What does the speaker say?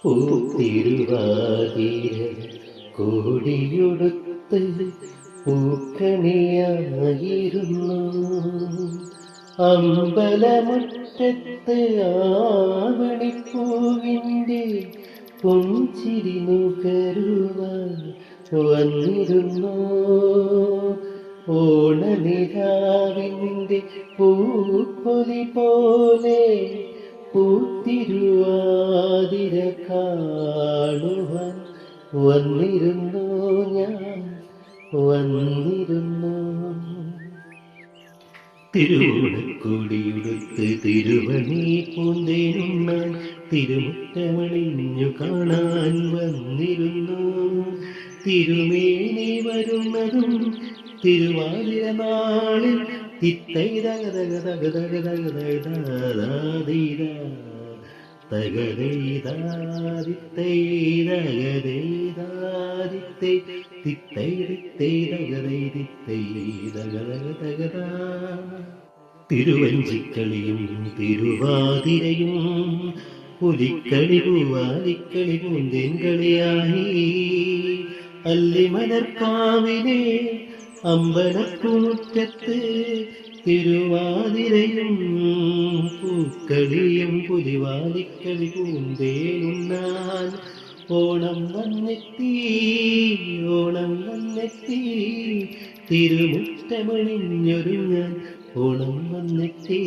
പൂത്തിരുവാതിര കോടിയുടുത്ത് പൂക്കണിയായിരുന്നു അമ്പലമുറ്റത്ത് ആവണിപ്പൂവിൻ്റെ പുഞ്ചിരി നുകരുവാൻ വന്നിരുന്നു ഓണനിലാവിൻ്റെ പൂപ്പൊലി പോലെ പൂത്തിരുവാതിര കാണുവാൻ വന്നിരുന്നു ഞാൻ വന്നിരുന്നു തിരുവോണക്കൊടിയുടുത്ത് തിരുവണി പൂന്തേനുണ്ണാൻ തിരുമുറ്റമണിഞ്ഞു കാണാൻ വന്നിരുന്നു തിരുമേനി വരുന്നതും തിരുവാതിര നാളിൽ തിരുവഞ്ചിക്കളിയും തിരുവാതിരയും പുലിക്കളി പൂവാലിക്കളി പൂന്തേൻകളിയായി അല്ലിമലർക്കാവിലെ അമ്പലപ്പൂമുറ്റത്ത് തിരുവാതിരയും പൂക്കളിയും പുലിവാലിക്കളി പൂന്തേനുണ്ണാൻ ഓണം വന്നെത്തി ഓണം വന്നെത്തി തിരുമുറ്റമണിഞ്ഞൊരുങ്ങാൻ ഓണം വന്നെത്തി